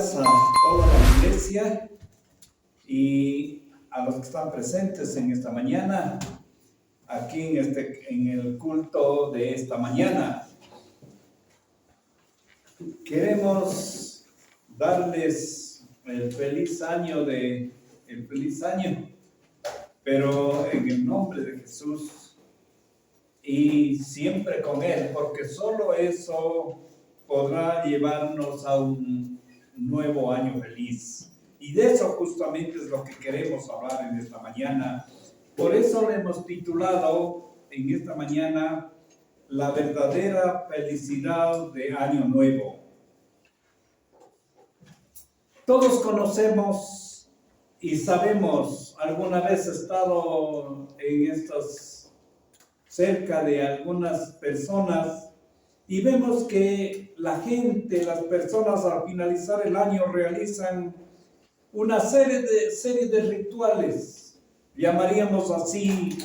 días a toda la iglesia y a los que están presentes en esta mañana, aquí en el culto de esta mañana. Queremos darles el feliz año, pero en el nombre de Jesús y siempre con Él, porque solo eso podrá llevarnos a un nuevo año feliz. Y de eso justamente es lo que queremos hablar en esta mañana. Por eso le hemos titulado en esta mañana la verdadera felicidad de Año Nuevo. Todos conocemos y sabemos, alguna vez he estado cerca de algunas personas y vemos que la gente, las personas al finalizar el año realizan una serie de rituales, llamaríamos así,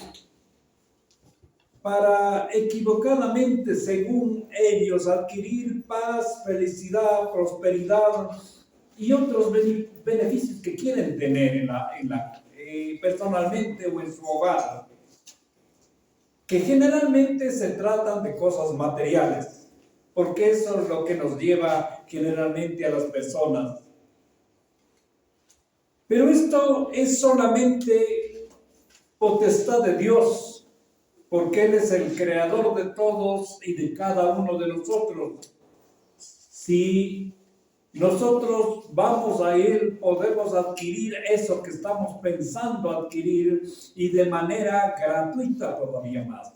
para equivocadamente, según ellos, adquirir paz, felicidad, prosperidad y otros beneficios que quieren tener personalmente o en su hogar, que generalmente se tratan de cosas materiales, porque eso es lo que nos lleva generalmente a las personas. Pero esto es solamente potestad de Dios, porque Él es el creador de todos y de cada uno de nosotros. Si nosotros vamos a Él, podemos adquirir eso que estamos pensando adquirir y de manera gratuita todavía más.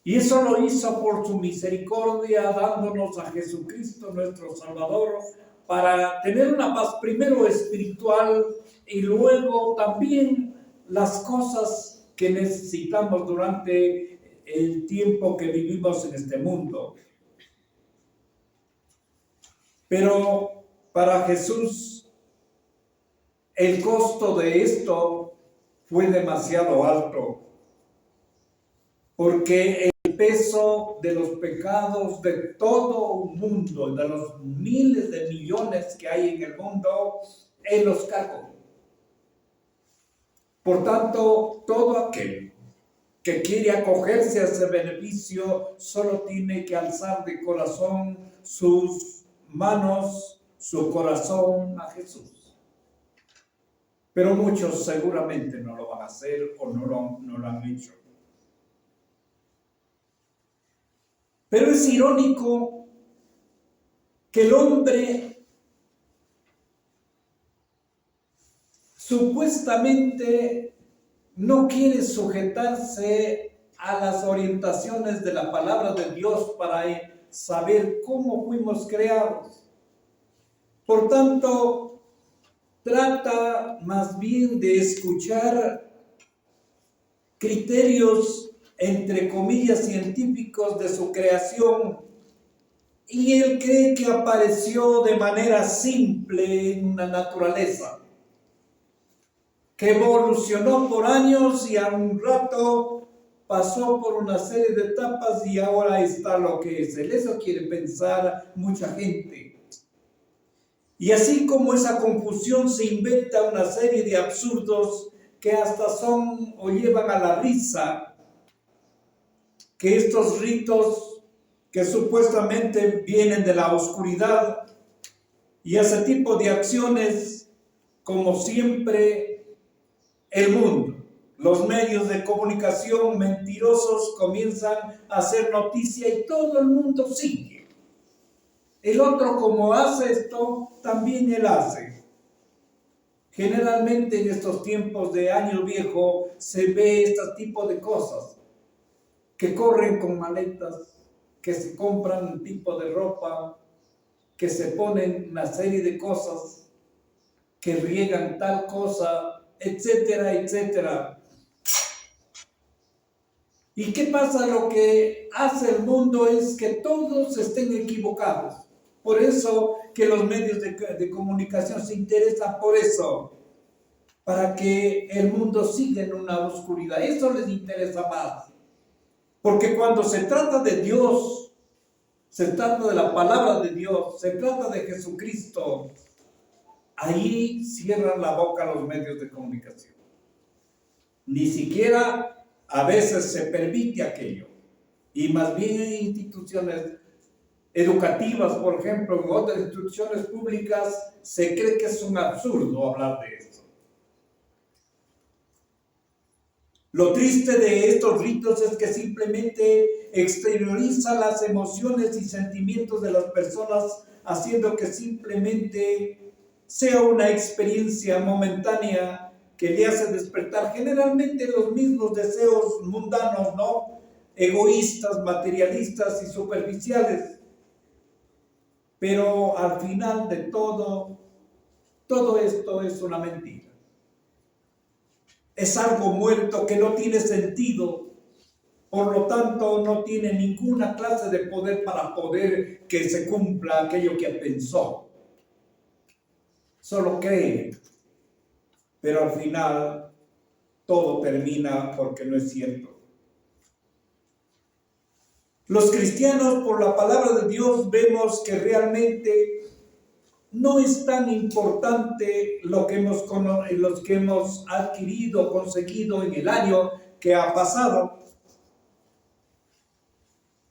Y eso lo hizo por su misericordia, dándonos a Jesucristo nuestro Salvador, para tener una paz primero espiritual y luego también las cosas que necesitamos durante el tiempo que vivimos en este mundo. Pero para Jesús el costo de esto fue demasiado alto, porque el peso de los pecados de todo el mundo, de los miles de millones que hay en el mundo, Él los cargó. Por tanto, todo aquel que quiere acogerse a ese beneficio solo tiene que alzar de corazón sus manos, su corazón a Jesús. Pero muchos seguramente no lo van a hacer o no lo han hecho. Pero es irónico que el hombre supuestamente no quiere sujetarse a las orientaciones de la palabra de Dios para saber cómo fuimos creados. Por tanto, trata más bien de escuchar criterios entre comillas científicos de su creación, y él cree que apareció de manera simple en una naturaleza que evolucionó por años y a un rato pasó por una serie de etapas y ahora está lo que es. Eso quiere pensar mucha gente. Y así como esa confusión se inventa una serie de absurdos que hasta son o llevan a la risa, que estos ritos que supuestamente vienen de la oscuridad y ese tipo de acciones, como siempre el mundo, los medios de comunicación mentirosos comienzan a hacer noticia y todo el mundo sigue. El otro, como hace esto, también él hace. Generalmente en estos tiempos de año viejo se ve este tipo de cosas, que corren con maletas, que se compran un tipo de ropa, que se ponen una serie de cosas, que riegan tal cosa, etcétera, etcétera. ¿Y qué pasa? Lo que hace el mundo es que todos estén equivocados. Por eso que los medios de comunicación se interesan por eso, para que el mundo siga en una oscuridad. Eso les interesa más. Porque cuando se trata de Dios, se trata de la palabra de Dios, se trata de Jesucristo, ahí cierran la boca los medios de comunicación. Ni siquiera a veces se permite aquello. Y más bien en instituciones educativas, por ejemplo, en otras instituciones públicas, se cree que es un absurdo hablar de eso. Lo triste de estos ritos es que simplemente exterioriza las emociones y sentimientos de las personas, haciendo que simplemente sea una experiencia momentánea que le hace despertar generalmente los mismos deseos mundanos, ¿no? Egoístas, materialistas y superficiales. Pero al final de todo esto es una mentira. Es algo muerto que no tiene sentido, por lo tanto no tiene ninguna clase de poder para poder que se cumpla aquello que pensó. Solo cree, pero al final todo termina porque no es cierto. Los cristianos, por la palabra de Dios, vemos que realmente no es tan importante lo que hemos adquirido, conseguido en el año que ha pasado,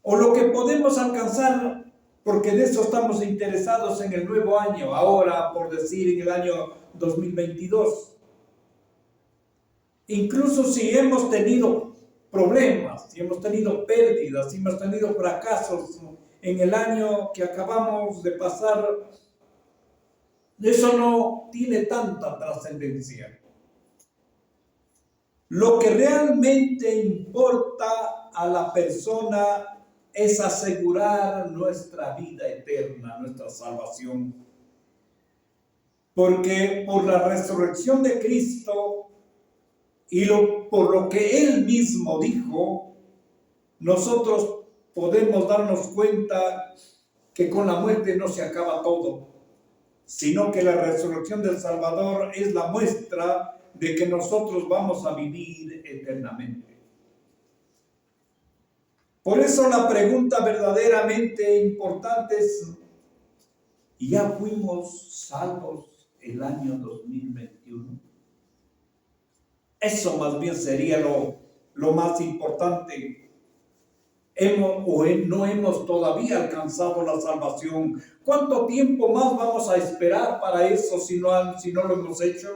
o lo que podemos alcanzar, porque de eso estamos interesados en el nuevo año, ahora, por decir, en el año 2022. Incluso si hemos tenido problemas, si hemos tenido pérdidas, si hemos tenido fracasos en el año que acabamos de pasar, eso no tiene tanta trascendencia. Lo que realmente importa a la persona es asegurar nuestra vida eterna, nuestra salvación. Porque por la resurrección de Cristo y por lo que Él mismo dijo, nosotros podemos darnos cuenta que con la muerte no se acaba todo, sino que la resurrección del Salvador es la muestra de que nosotros vamos a vivir eternamente. Por eso la pregunta verdaderamente importante es, ¿ya fuimos salvos el año 2021? Eso más bien sería lo más importante. No hemos todavía alcanzado la salvación. ¿Cuánto tiempo más vamos a esperar para eso si no lo hemos hecho?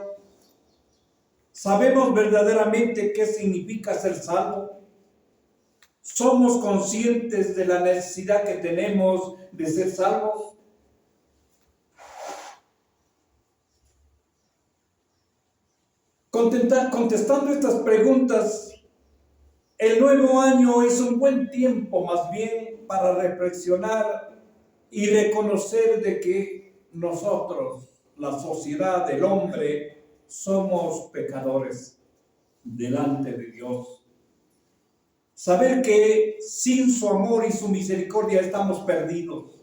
¿Sabemos verdaderamente qué significa ser salvo? ¿Somos conscientes de la necesidad que tenemos de ser salvos? Contestando estas preguntas, el nuevo año es un buen tiempo más bien para reflexionar y reconocer de que nosotros, la sociedad, el hombre, somos pecadores delante de Dios. Saber que sin su amor y su misericordia estamos perdidos.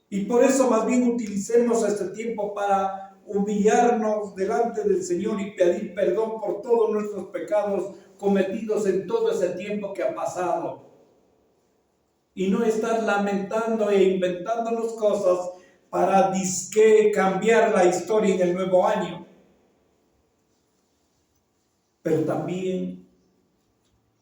Y por eso más bien utilicemos este tiempo para humillarnos delante del Señor y pedir perdón por todos nuestros pecados cometidos en todo ese tiempo que ha pasado. Y no estar lamentando e inventándonos cosas para disque cambiar la historia en el nuevo año. Pero también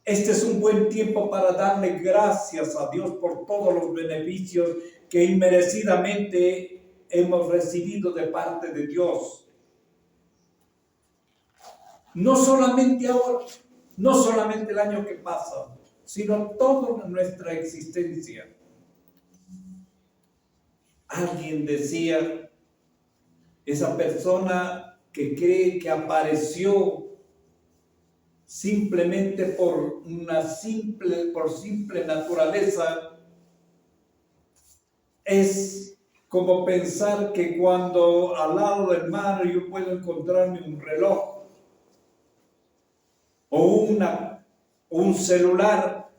este es un buen tiempo para darle gracias a Dios por todos los beneficios que inmerecidamente hemos recibido de parte de Dios. No solamente ahora, no solamente el año que pasa, sino toda nuestra existencia. Alguien decía, esa persona que cree que apareció simplemente por simple naturaleza, es como pensar que cuando al lado del mar yo puedo encontrarme un reloj o un celular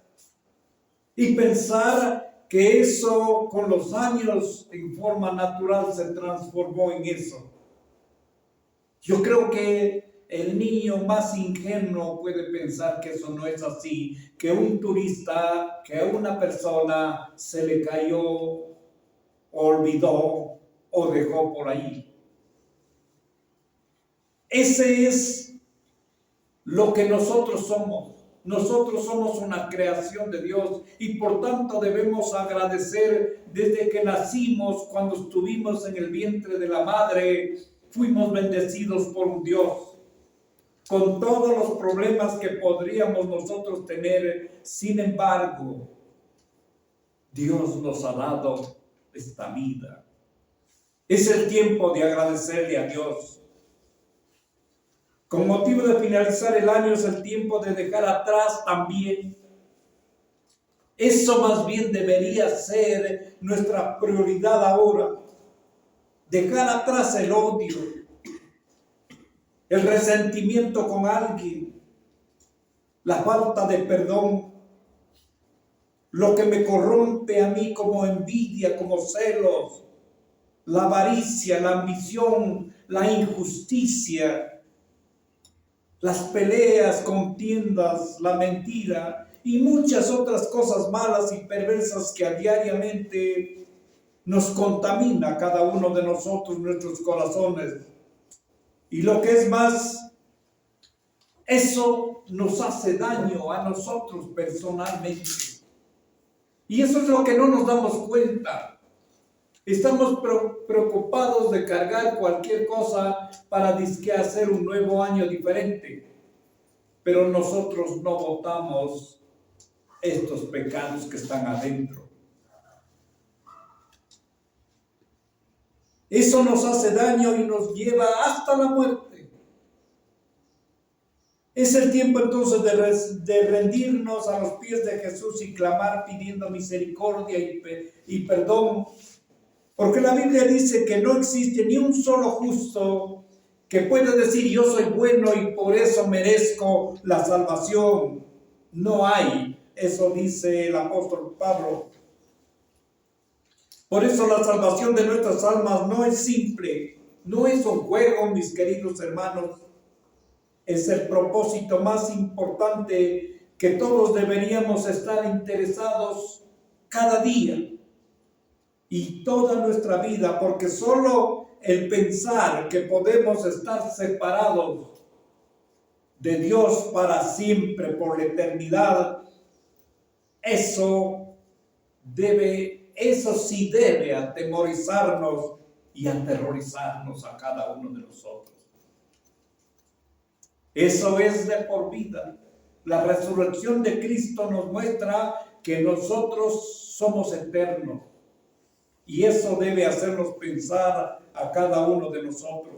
y pensar que eso con los años en forma natural se transformó en eso. Yo creo que el niño más ingenuo puede pensar que eso no es así, que un turista, que a una persona se le cayó, olvidó o dejó por ahí. Ese es lo que nosotros somos. Nosotros somos una creación de Dios y por tanto debemos agradecer desde que nacimos, cuando estuvimos en el vientre de la madre, fuimos bendecidos por un Dios. Con todos los problemas que podríamos nosotros tener, sin embargo, Dios nos ha dado esta vida. Es el tiempo de agradecerle a Dios. Con motivo de finalizar el año es el tiempo de dejar atrás también. Eso más bien debería ser nuestra prioridad ahora. Dejar atrás el odio, el resentimiento con alguien, la falta de perdón, lo que me corrompe a mí como envidia, como celos, la avaricia, la ambición, la injusticia, las peleas, contiendas, la mentira y muchas otras cosas malas y perversas que diariamente nos contamina a cada uno de nosotros, nuestros corazones. Y lo que es más, eso nos hace daño a nosotros personalmente. Y eso es lo que no nos damos cuenta. Estamos preocupados de cargar cualquier cosa para disque hacer un nuevo año diferente. Pero nosotros no botamos estos pecados que están adentro. Eso nos hace daño y nos lleva hasta la muerte. Es el tiempo entonces de rendirnos a los pies de Jesús y clamar pidiendo misericordia y perdón. Porque la Biblia dice que no existe ni un solo justo que pueda decir yo soy bueno y por eso merezco la salvación. No hay. Eso dice el apóstol Pablo. Por eso la salvación de nuestras almas no es simple, no es un juego, mis queridos hermanos. Es el propósito más importante que todos deberíamos estar interesados cada día y toda nuestra vida, porque solo el pensar que podemos estar separados de Dios para siempre, por la eternidad, eso sí debe atemorizarnos y aterrorizarnos a cada uno de nosotros. Eso es de por vida. La resurrección de Cristo nos muestra que nosotros somos eternos. Y eso debe hacernos pensar a cada uno de nosotros.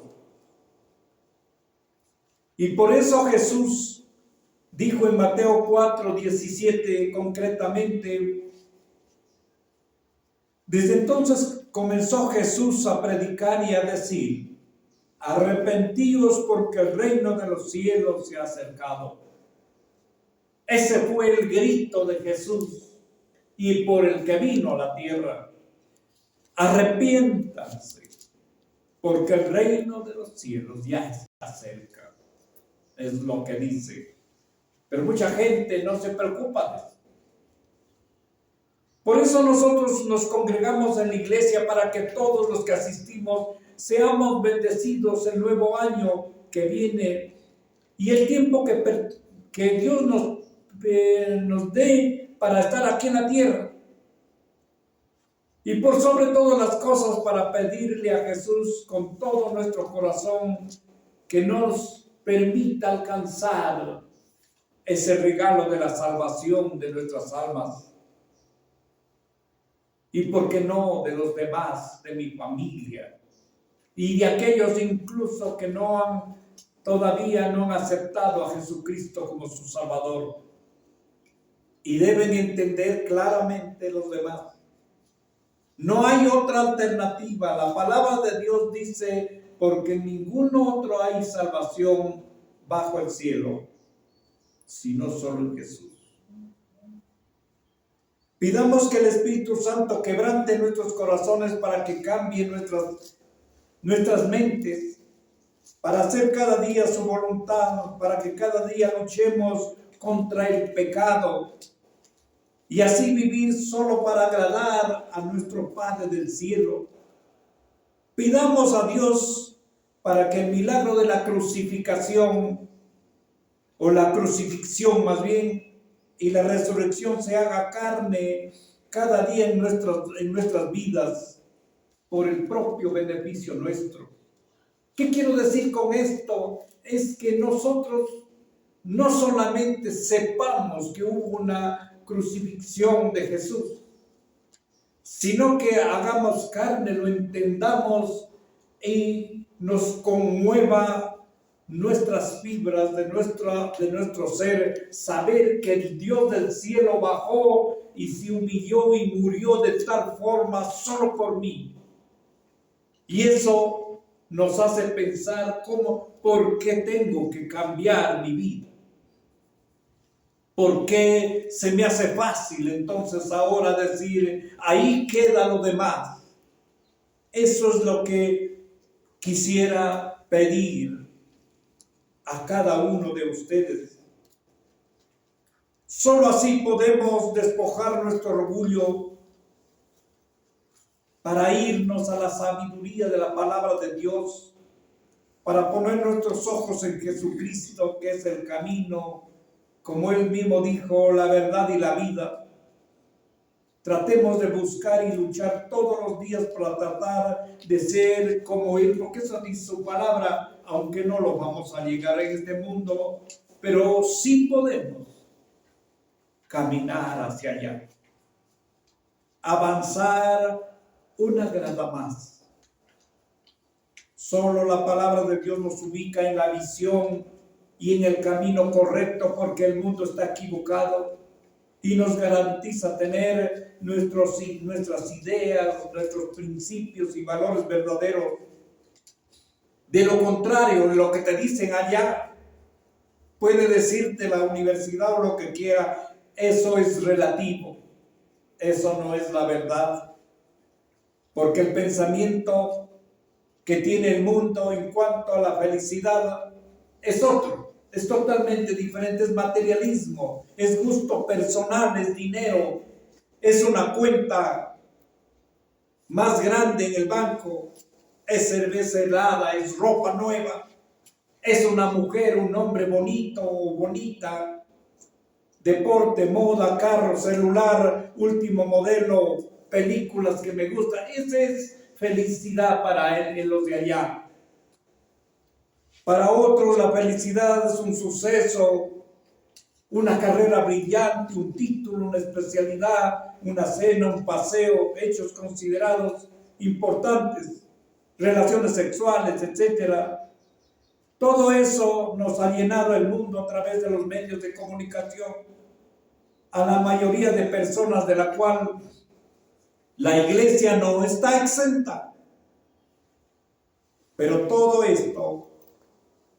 Y por eso Jesús dijo en Mateo 4:17 concretamente, desde entonces comenzó Jesús a predicar y a decir, arrepentíos porque el reino de los cielos se ha acercado. Ese fue el grito de Jesús y por el que vino a la tierra. Arrepiéntanse, porque el reino de los cielos ya está cerca. Es lo que dice. Pero mucha gente no se preocupa de eso. Por eso nosotros nos congregamos en la iglesia para que todos los que asistimos seamos bendecidos el nuevo año que viene y el tiempo que Dios nos dé para estar aquí en la tierra. Y por sobre todas las cosas para pedirle a Jesús con todo nuestro corazón que nos permita alcanzar ese regalo de la salvación de nuestras almas. Y por qué no de los demás, de mi familia y de aquellos incluso que todavía no han aceptado a Jesucristo como su Salvador. Y deben entender claramente los demás. No hay otra alternativa. La palabra de Dios dice, porque en ningún otro hay salvación bajo el cielo, sino solo en Jesús. Pidamos que el Espíritu Santo quebrante nuestros corazones para que cambie nuestras mentes para hacer cada día su voluntad, para que cada día luchemos contra el pecado y así vivir solo para agradar a nuestro Padre del cielo. Pidamos a Dios para que el milagro de la crucificación, o la crucifixión más bien, y la resurrección se haga carne cada día en nuestras vidas por el propio beneficio nuestro. ¿Qué quiero decir con esto? Es que nosotros no solamente sepamos que hubo una crucifixión de Jesús, sino que hagamos carne, lo entendamos y nos conmueva nuestras fibras de nuestro ser, saber que el Dios del cielo bajó y se humilló y murió de tal forma solo por mí. Y eso nos hace pensar ¿por qué tengo que cambiar mi vida? ¿Por qué se me hace fácil entonces ahora decir, ahí queda lo demás? Eso es lo que quisiera pedir a cada uno de ustedes. Solo así podemos despojar nuestro orgullo para irnos a la sabiduría de la palabra de Dios, para poner nuestros ojos en Jesucristo, que es el camino, como Él mismo dijo, la verdad y la vida. Tratemos de buscar y luchar todos los días para tratar de ser como Él, porque eso dice su palabra, aunque no lo vamos a llegar en este mundo, pero sí podemos caminar hacia allá, avanzar una grada más. Solo la palabra de Dios nos ubica en la visión y en el camino correcto, porque el mundo está equivocado, y nos garantiza tener nuestras ideas, nuestros principios y valores verdaderos. De lo contrario, de lo que te dicen allá, puede decirte la universidad o lo que quiera, eso es relativo, eso no es la verdad, porque el pensamiento que tiene el mundo en cuanto a la felicidad es otro. Es totalmente diferente, es materialismo, es gusto personal, es dinero, es una cuenta más grande en el banco, es cerveza helada, es ropa nueva, es una mujer, un hombre bonito o bonita, deporte, moda, carro, celular, último modelo, películas que me gustan. Esa es felicidad para los de allá. Para otros la felicidad es un suceso, una carrera brillante, un título, una especialidad, una cena, un paseo, hechos considerados importantes, relaciones sexuales, etc. Todo eso nos ha llenado el mundo a través de los medios de comunicación. A la mayoría de personas de la cual la iglesia no está exenta. Pero todo esto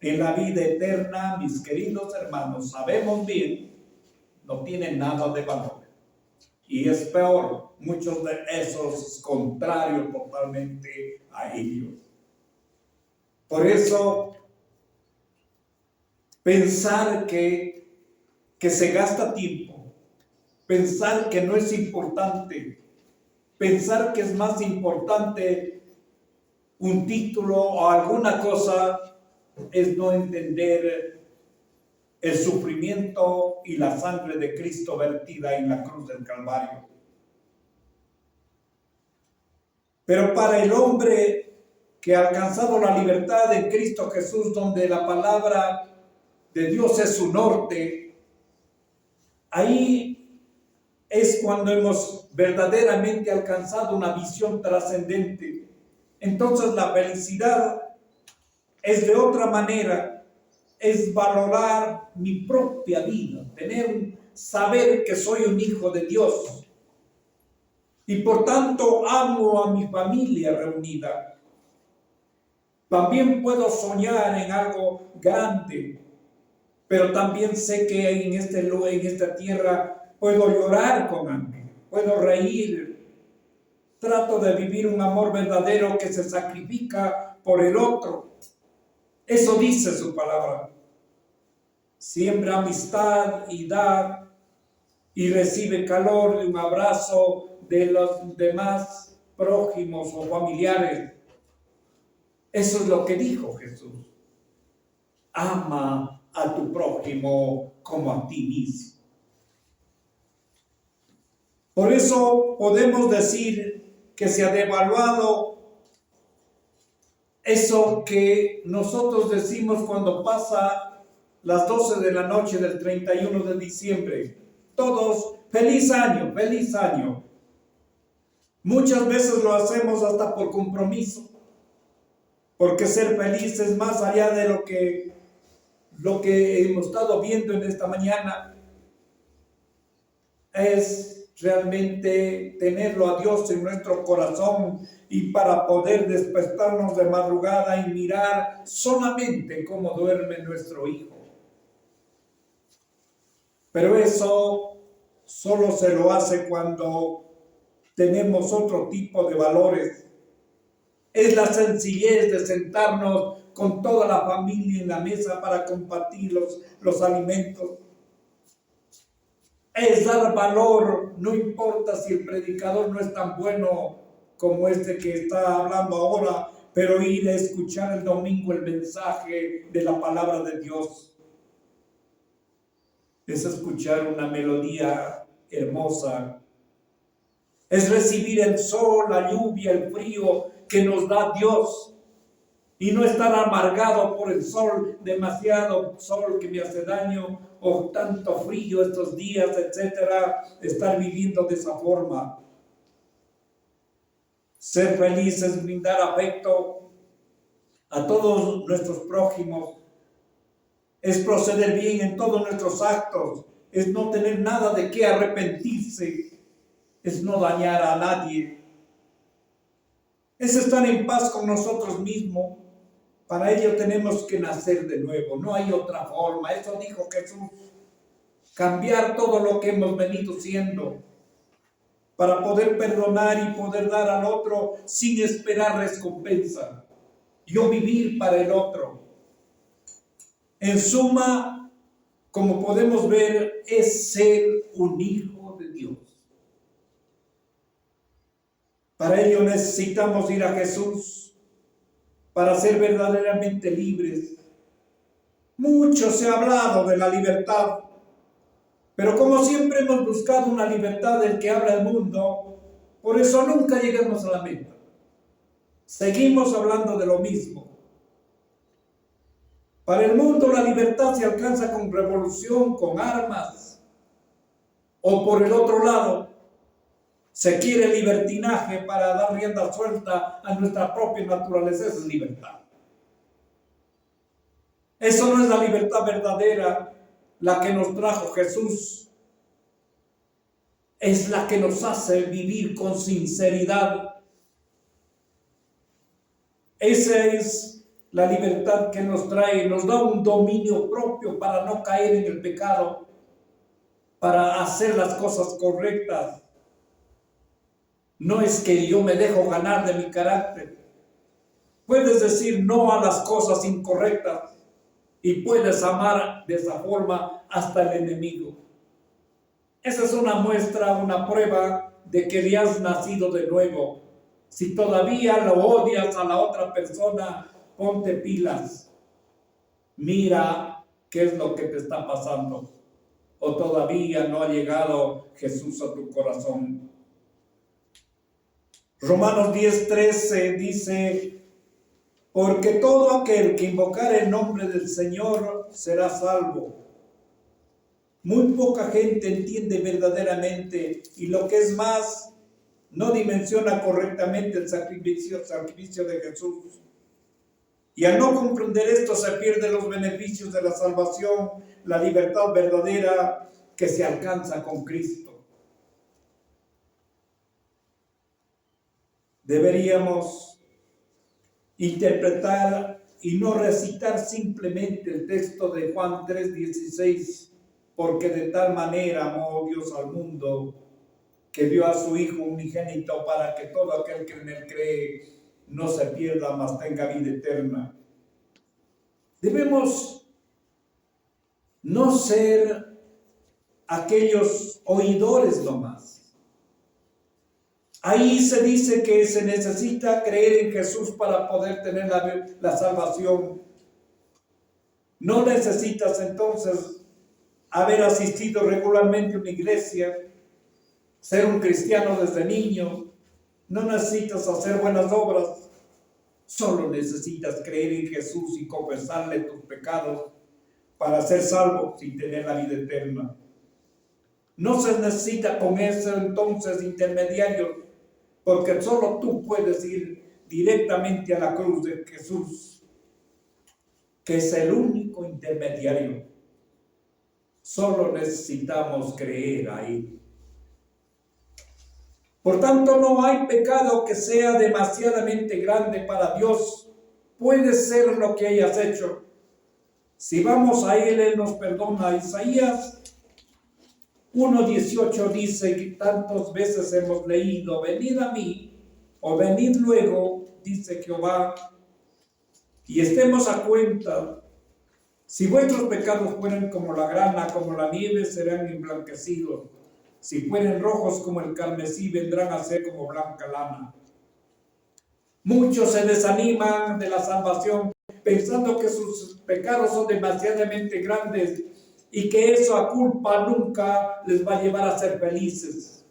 en la vida eterna, mis queridos hermanos, sabemos bien, no tiene nada de valor. Y es peor, muchos de esos contrarios totalmente a ellos. Por eso, pensar que se gasta tiempo, pensar que no es importante, pensar que es más importante un título o alguna cosa, es no entender el sufrimiento y la sangre de Cristo vertida en la cruz del Calvario. Pero para el hombre que ha alcanzado la libertad en Cristo Jesús, donde la palabra de Dios es su norte, ahí es cuando hemos verdaderamente alcanzado una visión trascendente. Entonces la felicidad es de otra manera, es valorar mi propia vida, saber que soy un hijo de Dios y por tanto amo a mi familia reunida. También puedo soñar en algo grande, pero también sé que en esta tierra puedo llorar con alguien, puedo reír. Trato de vivir un amor verdadero que se sacrifica por el otro. Eso dice su palabra. Siembra amistad y da y recibe calor de un abrazo de los demás prójimos o familiares. Eso es lo que dijo Jesús. Ama a tu prójimo como a ti mismo. Por eso podemos decir que se ha devaluado eso que nosotros decimos cuando pasa las 12 de la noche del 31 de diciembre. Todos, feliz año, feliz año. Muchas veces lo hacemos hasta por compromiso, porque ser feliz es más allá de lo que hemos estado viendo en esta mañana. Es realmente tenerlo a Dios en nuestro corazón y para poder despertarnos de madrugada y mirar solamente cómo duerme nuestro hijo. Pero eso solo se lo hace cuando tenemos otro tipo de valores. Es la sencillez de sentarnos con toda la familia en la mesa para compartir los alimentos. Es dar valor, no importa si el predicador no es tan bueno como este que está hablando ahora, pero ir a escuchar el domingo el mensaje de la palabra de Dios. Es escuchar una melodía hermosa. Es recibir el sol, la lluvia, el frío que nos da Dios. Y no estar amargado por el sol, demasiado sol que me hace daño, o tanto frío estos días, etcétera. Estar viviendo de esa forma. Ser feliz es brindar afecto a todos nuestros prójimos. Es proceder bien en todos nuestros actos. Es no tener nada de qué arrepentirse. Es no dañar a nadie. Es estar en paz con nosotros mismos. Para ello tenemos que nacer de nuevo. No hay otra forma. Eso dijo Jesús. Cambiar todo lo que hemos venido siendo. Para poder perdonar y poder dar al otro sin esperar recompensa. Yo vivir para el otro. En suma, como podemos ver, es ser un hijo de Dios. Para ello necesitamos ir a Jesús para ser verdaderamente libres. Mucho se ha hablado de la libertad, pero como siempre hemos buscado una libertad del que habla el mundo, por eso nunca llegamos a la meta. Seguimos hablando de lo mismo. Para el mundo la libertad se alcanza con revolución, con armas, o por el otro lado, se quiere libertinaje para dar rienda suelta a nuestra propia naturaleza. Esa es libertad. Eso no es la libertad verdadera, la que nos trajo Jesús. Es la que nos hace vivir con sinceridad. Esa es la libertad que nos trae, nos da un dominio propio para no caer en el pecado, para hacer las cosas correctas. No es que yo me dejo ganar de mi carácter. Puedes decir no a las cosas incorrectas y puedes amar de esa forma hasta el enemigo. Esa es una muestra, una prueba de que ya has nacido de nuevo. Si todavía lo odias a la otra persona, ponte pilas. Mira qué es lo que te está pasando. O todavía no ha llegado Jesús a tu corazón. Romanos 10:13 dice: porque todo aquel que invocare el nombre del Señor será salvo. Muy poca gente entiende verdaderamente, y lo que es más, no dimensiona correctamente el sacrificio de Jesús. Y al no comprender esto se pierden los beneficios de la salvación, la libertad verdadera que se alcanza con Cristo. Deberíamos interpretar y no recitar simplemente el texto de Juan 3:16, porque de tal manera amó Dios al mundo que dio a su Hijo unigénito para que todo aquel que en él cree no se pierda, mas tenga vida eterna. Debemos no ser aquellos oidores nomás. Ahí se dice que se necesita creer en Jesús para poder tener la salvación. No necesitas entonces haber asistido regularmente a una iglesia, ser un cristiano desde niño. No necesitas hacer buenas obras. Solo necesitas creer en Jesús y confesarle tus pecados para ser salvo sin tener la vida eterna. No se necesita con eso entonces intermediario, porque solo tú puedes ir directamente a la cruz de Jesús, que es el único intermediario. Solo necesitamos creer ahí. Por tanto, no hay pecado que sea demasiadamente grande para Dios. Puede ser lo que hayas hecho. Si vamos a Él nos perdona. Isaías 1:18 dice que tantas veces hemos leído: venid a mí, o venid luego, dice Jehová, y estemos a cuenta. Si vuestros pecados fueran como la grana, como la nieve, serán emblanquecidos. Si fueren rojos como el carmesí, vendrán a ser como blanca lana. Muchos se desaniman de la salvación pensando que sus pecados son demasiadamente grandes y que eso a culpa nunca les va a llevar a ser felices.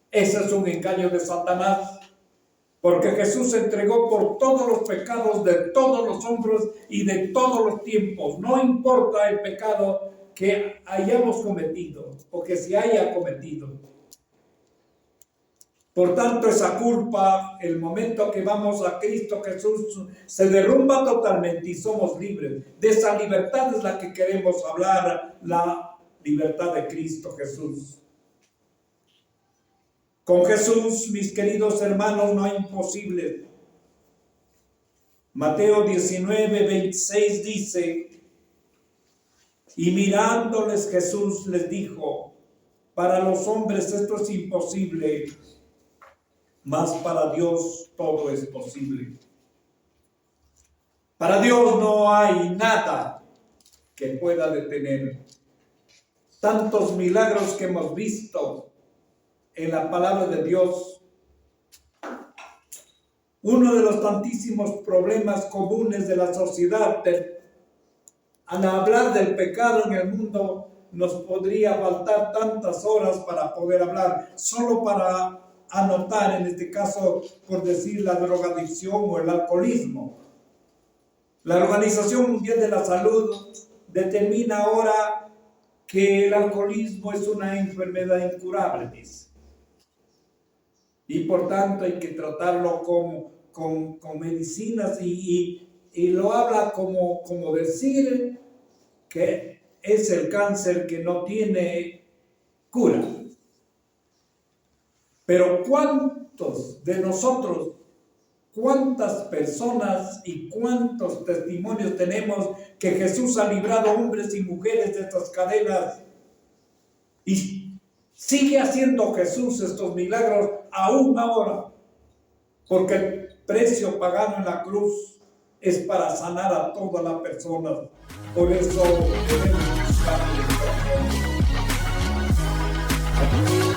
Ese es un engaño de Satanás, porque Jesús se entregó por todos los pecados de todos los hombres y de todos los tiempos. No importa el pecado que hayamos cometido o que se haya cometido. Por tanto, esa culpa, el momento que vamos a Cristo Jesús, se derrumba totalmente y somos libres. De esa libertad es la que queremos hablar, la libertad de Cristo Jesús. Con Jesús, mis queridos hermanos, no hay imposible. Mateo 19:26 dice: y mirándoles Jesús les dijo: para los hombres esto es imposible, mas para Dios todo es posible. Para Dios no hay nada que pueda detener. Tantos milagros que hemos visto en la palabra de Dios. Uno de los tantísimos problemas comunes de la sociedad, al hablar del pecado en el mundo, nos podría faltar tantas horas para poder hablar, solo para anotar, en este caso, por decir, la drogadicción o el alcoholismo. La Organización Mundial de la Salud determina ahora que el alcoholismo es una enfermedad incurable, dice. Y por tanto hay que tratarlo con medicinas y lo habla como decir que es el cáncer que no tiene cura. Pero ¿cuántos de nosotros, cuántas personas y cuántos testimonios tenemos que Jesús ha librado hombres y mujeres de estas cadenas? Y sigue haciendo Jesús estos milagros aún ahora, porque el precio pagado en la cruz es para sanar a todas las personas. Por eso debemos buscar el corazón.